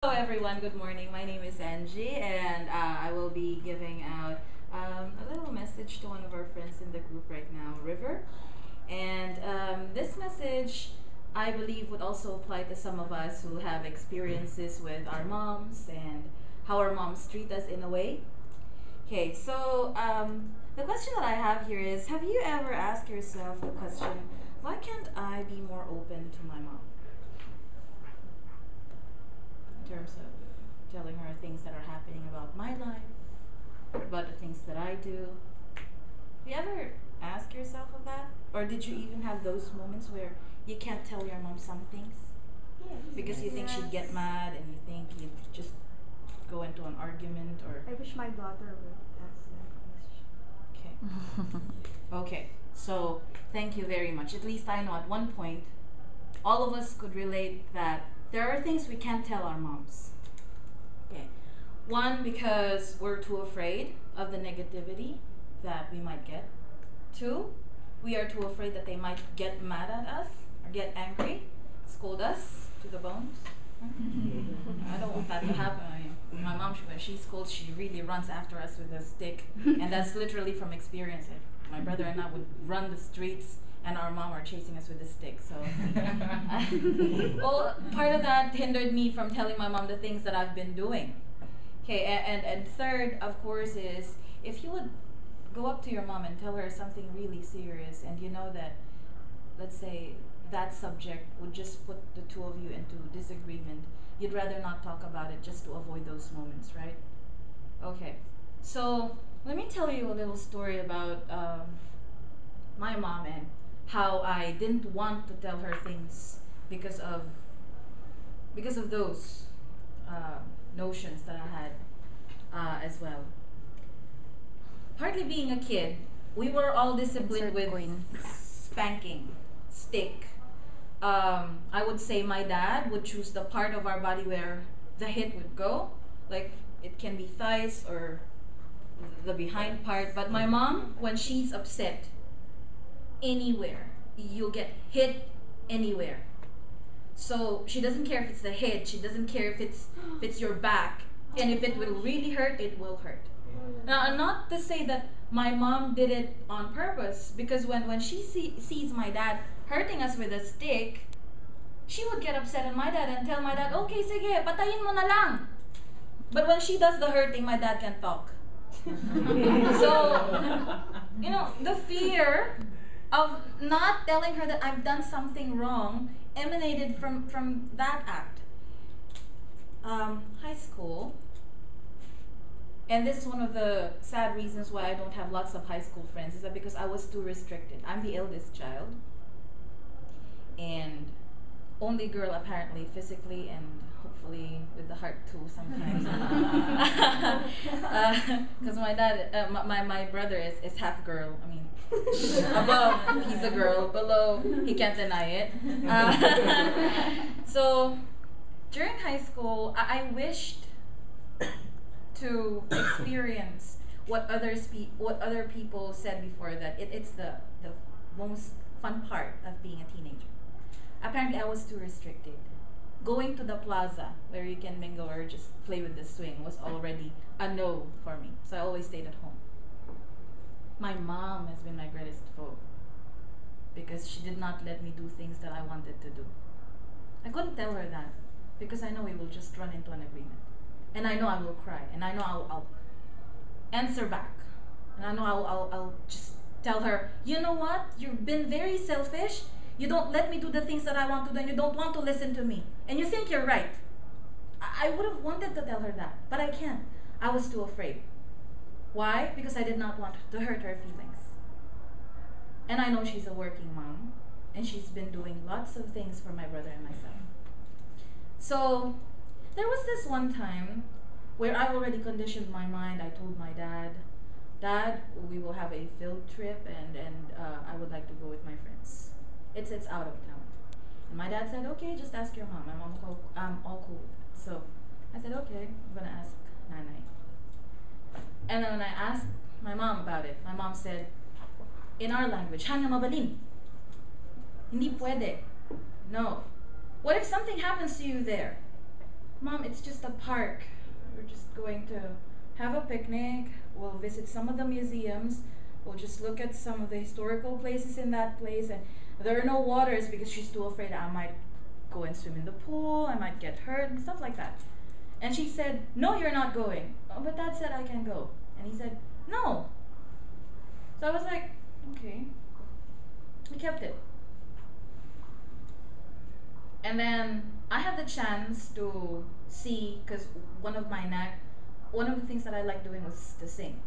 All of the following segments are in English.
Hello everyone, good morning. My name is Angie and I will be giving out a little message to one of our friends in the group right now, River. And this message, I believe, would also apply to some of us who have experiences with our moms and how our moms treat us in a way. Okay, so the question that I have here is, have you ever asked yourself the question, why can't I be more open to my mom? In terms of telling her things that are happening about my life, about the things that I do. Have you ever asked yourself of that? Or did you even have those moments where you can't tell your mom some things? Yes. Because you think she'd get mad and you think you'd just go into an argument or... I wish my daughter would ask that question. Okay. Okay, so thank you very much. At least I know at one point, all of us could relate that there are things we can't tell our moms. Okay. One, because we're too afraid of the negativity that we might get. Two, we are too afraid that they might get mad at us or get angry, scold us to the bones. I don't want that to happen. My mom, when she scolds, she really runs after us with a stick. And that's literally from experience. My brother and I would run the streets and our mom are chasing us with a stick. So, well, part of that hindered me from telling my mom the things that I've been doing. Okay, and third, of course, is if you would go up to your mom and tell her something really serious and you know that, let's say, that subject would just put the two of you into disagreement, you'd rather not talk about it just to avoid those moments, right? Okay, so let me tell you a little story about my mom and how I didn't want to tell her things because of those notions that I had as well. Partly being a kid, we were all disciplined with spanking, stick. I would say my dad would choose the part of our body where the hit would go, like it can be thighs or the behind part. But my mom, when she's upset, anywhere, you'll get hit anywhere. So she doesn't care if it's the head, she doesn't care if it's your back, and if it will really hurt, it will hurt. Now, not to say that my mom did it on purpose, because when she sees my dad hurting us with a stick, she would get upset at my dad and tell my dad, okay, sige, patayin mo na lang. But when she does the hurting, my dad can talk. So, the fear of not telling her that I've done something wrong emanated from that act. High school, and this is one of the sad reasons why I don't have lots of high school friends, is that because I was too restricted. I'm the eldest child and only girl apparently, physically and hopefully with the heart too sometimes. Because my dad, my brother is half girl. I mean, above he's a girl, below he can't deny it. So during high school, I wished to experience what other people said before, that it's the most fun part of being a teenager. Apparently, I was too restricted. Going to the plaza where you can mingle or just play with the swing was already a no for me. So I always stayed at home. My mom has been my greatest foe because she did not let me do things that I wanted to do. I couldn't tell her that because I know we will just run into an agreement. And I know I will cry. And I know I'll answer back. And I know I'll just tell her, you know what? You've been very selfish. You don't let me do the things that I want to do, and you don't want to listen to me. And you think you're right. I would have wanted to tell her that, but I can't. I was too afraid. Why? Because I did not want to hurt her feelings. And I know she's a working mom, and she's been doing lots of things for my brother and myself. So there was this one time where I already conditioned my mind. I told my dad, we will have a field trip, and I would like to go with my friends. It's out of town. And my dad said, okay, just ask your mom. I'm all cool with it. So I said, okay, I'm going to ask Nanay. And then when I asked my mom about it, my mom said, in our language, hanga mabalin. Hindi pwede. No. What if something happens to you there? Mom, it's just a park. We're just going to have a picnic. We'll visit some of the museums. We'll just look at some of the historical places in that place. And there are no waters because she's too afraid I might go and swim in the pool. I might get hurt and stuff like that. And she said, no, you're not going. Oh, but Dad said I can go. And he said, no. So I was like, okay. We kept it. And then I had the chance to see, because one of the things that I liked doing was to sing.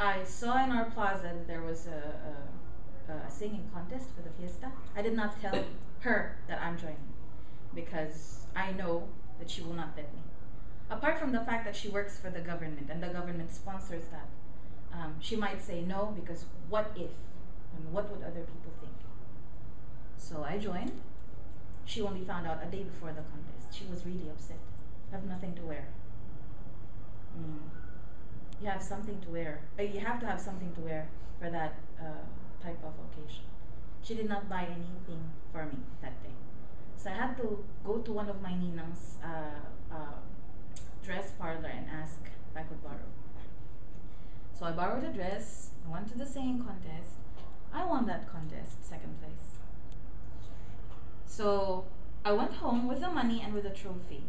I saw in our plaza that there was a singing contest for the fiesta. I did not tell her that I'm joining because I know that she will not let me. Apart from the fact that she works for the government and the government sponsors that, she might say no because what if? And what would other people think? So I joined. She only found out a day before the contest. She was really upset. I have nothing to wear. You have something to wear. You have to have something to wear for that type of occasion. She did not buy anything for me that day. So I had to go to one of my ninang's dress parlor and ask if I could borrow. So I borrowed a dress. I went to the singing contest. I won that contest, second place. So I went home with the money and with a trophy.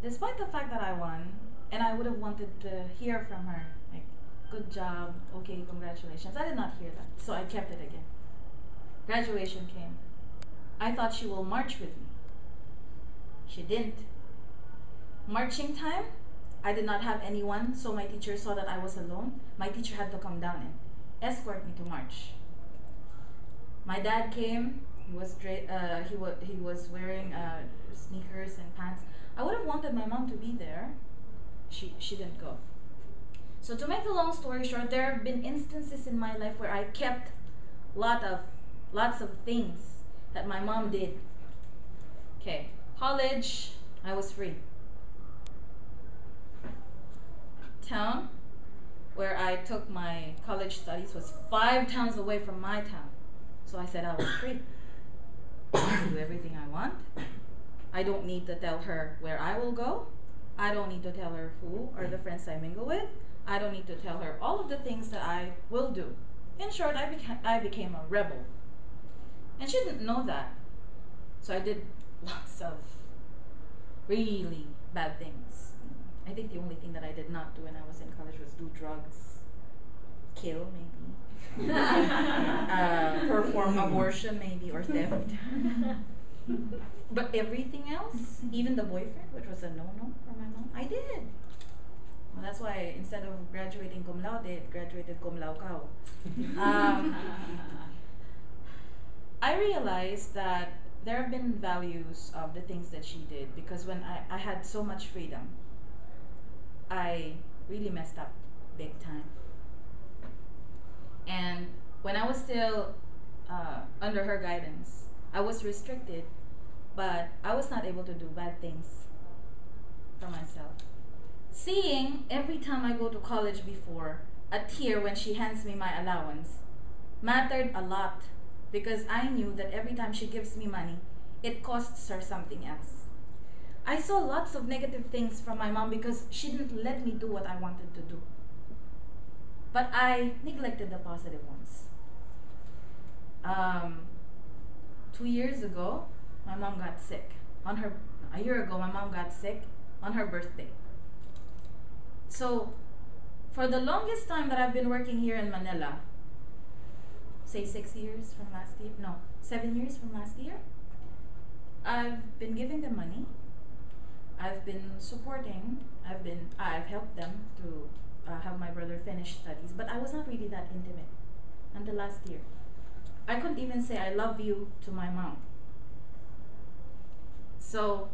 Despite the fact that I won, and I would have wanted to hear from her, like, good job, okay, congratulations. I did not hear that, so I kept it again. Graduation came. I thought she will march with me. She didn't. Marching time, I did not have anyone, so my teacher saw that I was alone. My teacher had to come down and escort me to march. My dad came. He was wearing sneakers and pants. I would have wanted my mom to be there. She didn't go. So to make the long story short, there have been instances in my life where I kept lots of things that my mom did. Okay, college, I was free. Town where I took my college studies was 5 towns away from my town. So I said I was free. I can do everything I want. I don't need to tell her where I will go. I don't need to tell her who or the friends I mingle with. I don't need to tell her all of the things that I will do. In short, I became a rebel. And she didn't know that. So I did lots of really bad things. I think the only thing that I did not do when I was in college was do drugs, kill maybe, perform abortion maybe, or theft. But everything else, even the boyfriend, which was a no-no for my mom, I did. Well, that's why instead of graduating cum laude, it graduated cum laude. I realized that there have been values of the things that she did, because when I had so much freedom, I really messed up big time. And when I was still under her guidance, I was restricted, but I was not able to do bad things for myself. Seeing every time I go to college before, a tear when she hands me my allowance mattered a lot, because I knew that every time she gives me money, it costs her something else. I saw lots of negative things from my mom because she didn't let me do what I wanted to do. But I neglected the positive ones. 2 years ago, my mom got sick. A year ago, my mom got sick on her birthday. So, for the longest time that I've been working here in Manila, say 6 years from last year, no, 7 years from last year, I've been giving them money. I've been supporting. I've helped them to have my brother finish studies, but I was not really that intimate until last year. I couldn't even say I love you to my mom. So,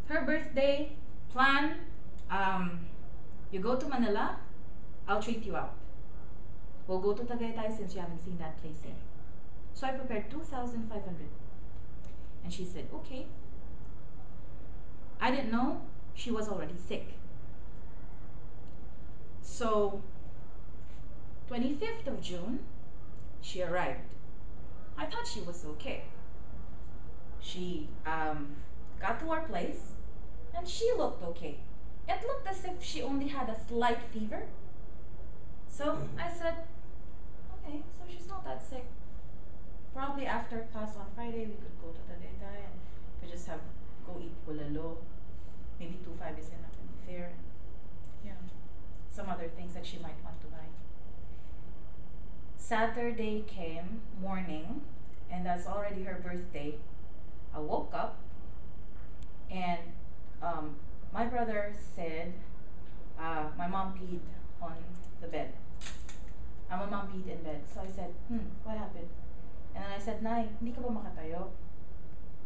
her birthday plan, you go to Manila, I'll treat you out. We'll go to Tagaytay since you haven't seen that place yet. So I prepared 2,500. And she said, okay. I didn't know she was already sick. So, 25th of June, she arrived. I thought she was okay. She got to our place, and she looked okay. It looked as if she only had a slight fever. So I said, okay, so she's not that sick. Probably after class on Friday, we could go to the Deta and we just have go eat bulalo. Maybe 2-5 is enough in the fair. Yeah, some other things that she might want to buy. Saturday came morning, and that's already her birthday. I woke up, and my brother said, my mom peed on the bed. My mom peed in bed. So I said, what happened? And then I said, Nay, hindi ka ba makatayo?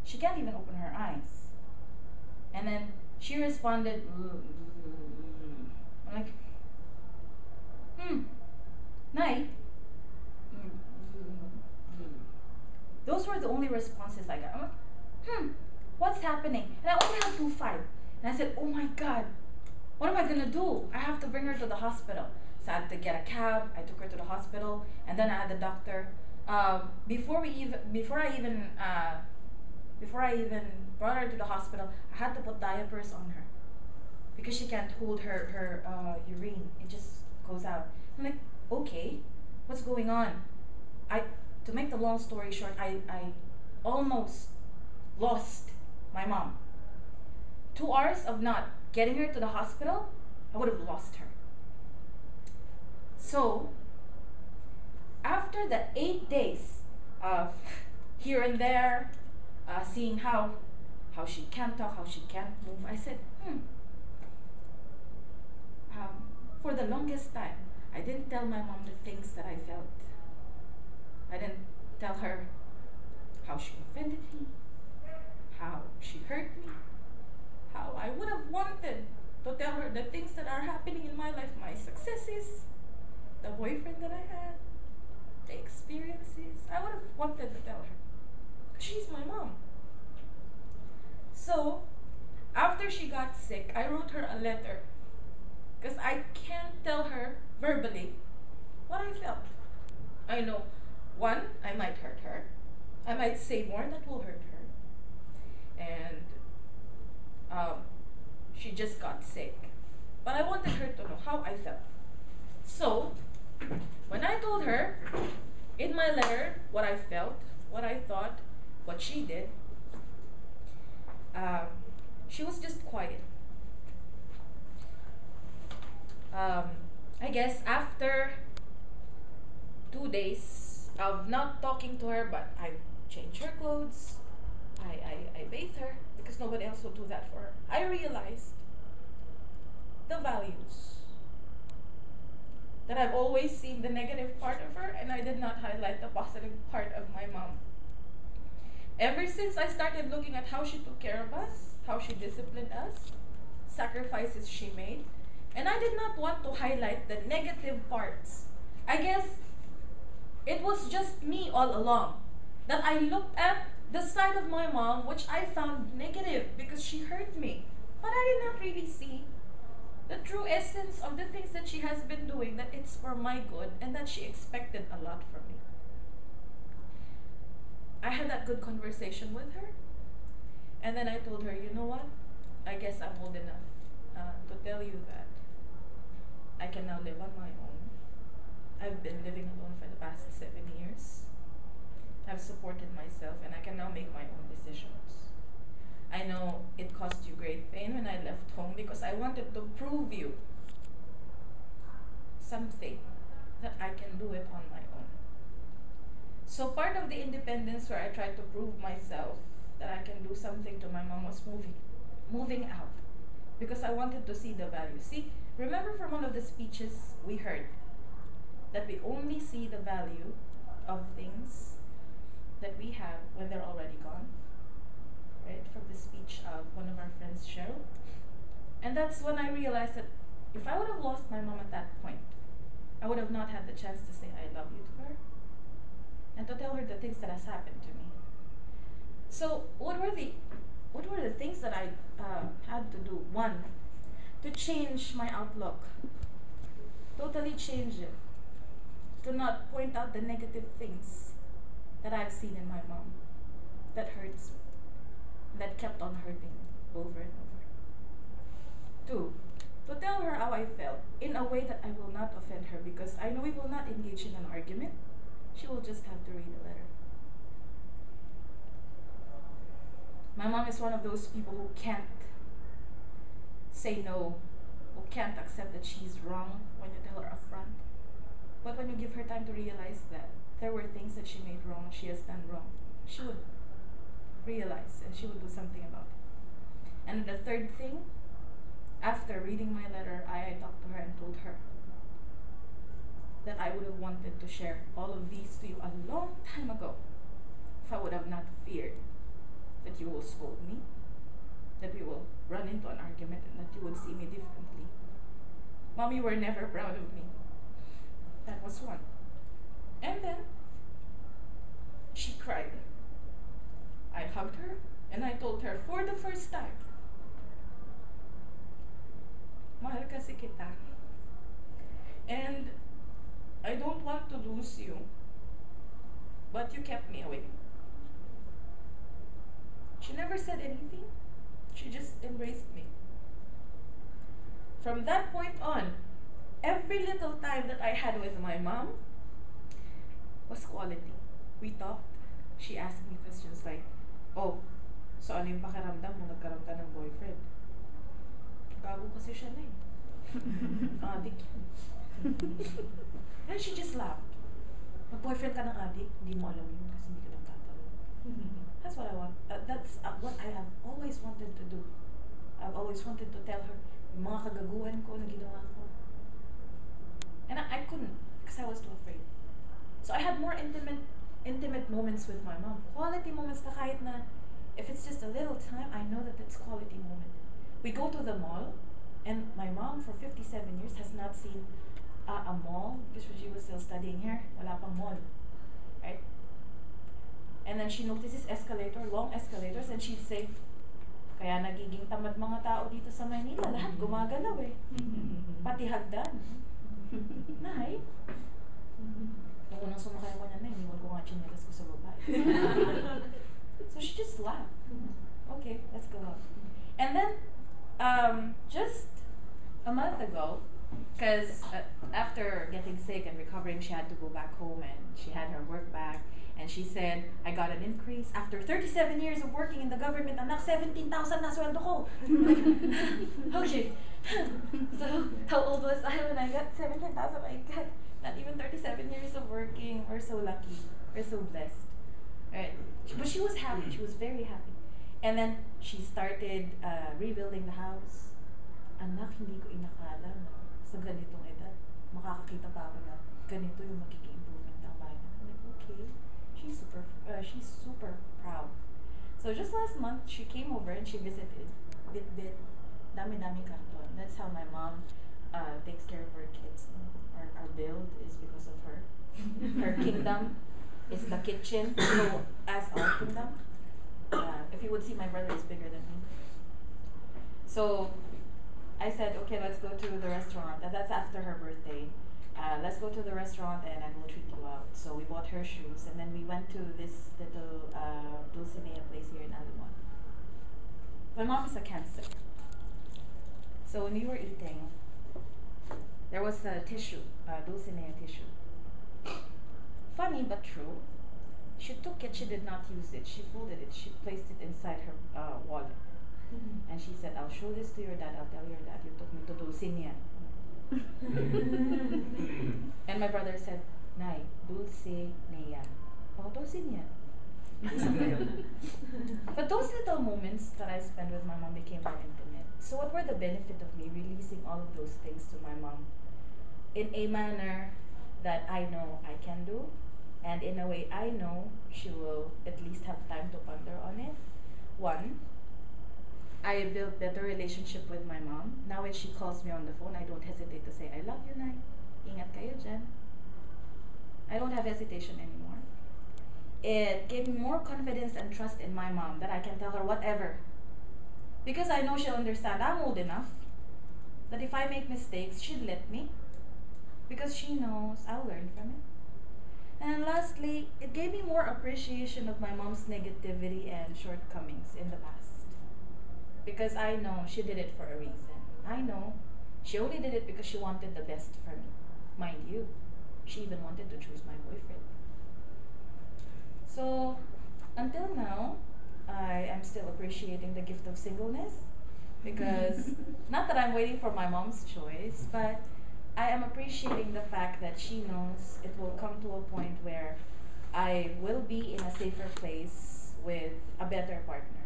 She can't even open her eyes. And then she responded, I'm like, Nay. Those were the only responses I got. I'm like, what's happening? And I only have 2-5. And I said, oh my God, what am I gonna do? I have to bring her to the hospital. So I had to get a cab. I took her to the hospital, and then I had the doctor. Before I even brought her to the hospital, I had to put diapers on her because she can't hold her urine. It just goes out. I'm like, okay, what's going on? To make the long story short, I almost lost my mom. 2 hours of not getting her to the hospital, I would have lost her. So, after the 8 days of here and there, seeing how she can't talk, how she can't move, I said, for the longest time, I didn't tell my mom the things that I felt. I didn't tell her how she offended me, how she hurt me, how I would have wanted to tell her the things that are happening in my life, my successes, the boyfriend that I had, the experiences. I would have wanted to tell her. She's my mom. So, after she got sick, I wrote her a letter because I can't tell her verbally what I felt. I know, one, I might hurt her. I might say more that will hurt her. And she just got sick. But I wanted her to know how I felt. So, when I told her in my letter what I felt, what I thought, what she did, she was just quiet. I guess after 2 days of not talking to her, but I changed her clothes, I bathed her because nobody else will do that for her. I realized the values that I've always seen the negative part of her, and I did not highlight the positive part of my mom. Ever since I started looking at how she took care of us, how she disciplined us, sacrifices she made, and I did not want to highlight the negative parts. I guess it was just me all along that I looked at the side of my mom which I found negative because she hurt me. But I did not really see the true essence of the things that she has been doing, that it's for my good and that she expected a lot from me. I had that good conversation with her, and then I told her, you know what? I guess I'm old enough to tell you that I can now live on my own. I've been living alone for the past 7 years. I've supported myself, and I can now make my own decisions. I know it caused you great pain when I left home because I wanted to prove you something, that I can do it on my own. So part of the independence where I tried to prove myself that I can do something to my mom was moving out, because I wanted to see the value. See, remember from one of the speeches we heard that we only see the value of things that we have when they're already gone, right? From the speech of one of our friends, Cheryl. And that's when I realized that if I would have lost my mom at that point, I would have not had the chance to say I love you to her and to tell her the things that has happened to me. So what were the things that I had to do? One, to change my outlook, totally change it, to not point out the negative things that I've seen in my mom that hurts me. that kept on hurting me over and over. 2, to tell her how I felt in a way that I will not offend her because I know we will not engage in an argument. She will just have to read a letter. My mom is one of those people who can't say no, who can't accept that she's wrong when you tell her upfront. But when you give her time to realize that there were things that she made wrong, she has done wrong, she would realize and she would do something about it. And the third thing, after reading my letter, I talked to her and told her that I would have wanted to share all of these to you a long time ago if I would have not feared that you will scold me, that we will run into an argument, and that you would see me differently. Mom, you were never proud of me. That was one. And then she cried. I hugged her and I told her for the first time, mahal kasi kita. And I don't want to lose you, but you kept me away. She never said anything. She just embraced me. From that point on, every little time that I had with my mom was quality. We talked. She asked me questions like, oh, so ano yung pakiramdam nung nagkaroon ka ng boyfriend? Gago kasi siya na eh. Adik yun. And she just laughed. Mag-boyfriend ka ng adik, hindi mo alam yun kasi hindi ka nagtatalo. That's what I want. That's what I have always wanted to do. I've always wanted to tell her yung mga kagaguhan ko na ginawa ko. And I couldn't because I was too afraid. So I had more intimate moments with my mom. Quality moments na kahit na if it's just a little time, I know that it's quality moment. We go to the mall, and my mom for 57 years has not seen a mall because when she was still studying here, wala pang mall, right? And then she notices long escalators, and she'd say, kaya nagiging tamad mga tao dito sa Maynila, lahat gumagalaw eh. Pati hagdan. Nay, nung unang sumakay ko niya na, iniwan ko nga chinelas ko sa babae. So she just laughed. Okay, let's go out. And then, just a month ago, because after getting sick and recovering, she had to go back home and she had her work back. And she said, I got an increase after 37 years of working in the government. Anak, 17,000 na sweldo ko. Okay. So, how old was I when I got 17,000? My God, not even 37 years of working. We're so lucky. We're so blessed. Right? But she was happy. She was very happy. And then, she started rebuilding the house. Anak, hindi ko inakala na sa ganitong edad, makakakita pa ako na ganito yung magiging improvement ng bahay. I'm like, okay. She's super proud. So just last month, she came over and she visited. Bit, dami karton. That's how my mom takes care of her kids. Our build is because of her. Her kingdom is the kitchen. So as our kingdom, if you would see, my brother is bigger than me. So I said, okay, let's go to the restaurant. That's after her birthday. Let's go to the restaurant and I will treat you out. So we bought her shoes and then we went to this little Dulcinea place here in Alimon. My mom is a Cancer. So when we were eating, there was a tissue, Dulcinea tissue. Funny but true. She took it, she did not use it. She folded it, she placed it inside her wallet. And she said, I'll show this to your dad, I'll tell your dad you took me to Dulcinea. And my brother said, Nay, Dulcinea. Oh, Dulcinea. But those little moments that I spent with my mom became more intimate. So what were the benefit of me releasing all of those things to my mom in a manner that I know I can do, and in a way I know she will at least have time to ponder on it? One, I built better relationship with my mom. Now when she calls me on the phone, I don't hesitate to say, I love you, Nay. Ingat kayo dyan. I don't have hesitation anymore. It gave me more confidence and trust in my mom that I can tell her whatever. Because I know she'll understand. I'm old enough that if I make mistakes, she'd let me. Because she knows I'll learn from it. And lastly, it gave me more appreciation of my mom's negativity and shortcomings in the past. because I know she did it for a reason. I know she only did it because she wanted the best for me. Mind you, she even wanted to choose my boyfriend. So, until now, I am still appreciating the gift of singleness because not that I'm waiting for my mom's choice, but I am appreciating the fact that she knows it will come to a point where I will be in a safer place with a better partner.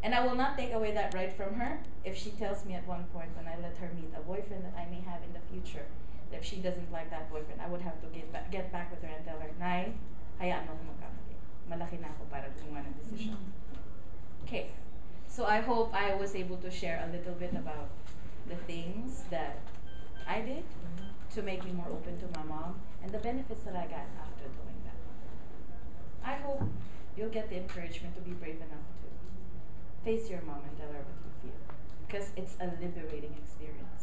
And I will not take away that right from her if she tells me at one point when I let her meet a boyfriend that I may have in the future, that if she doesn't like that boyfriend, I would have to get back with her and tell her, Nay, hayaan mo akong magkamali. Malaki na ako para gumawa ng decision. Okay, so I hope I was able to share a little bit about the things that I did to make me more open to my mom and the benefits that I got after doing that. I hope you'll get the encouragement to be brave enough to face your mom and tell her what you feel, because it's a liberating experience.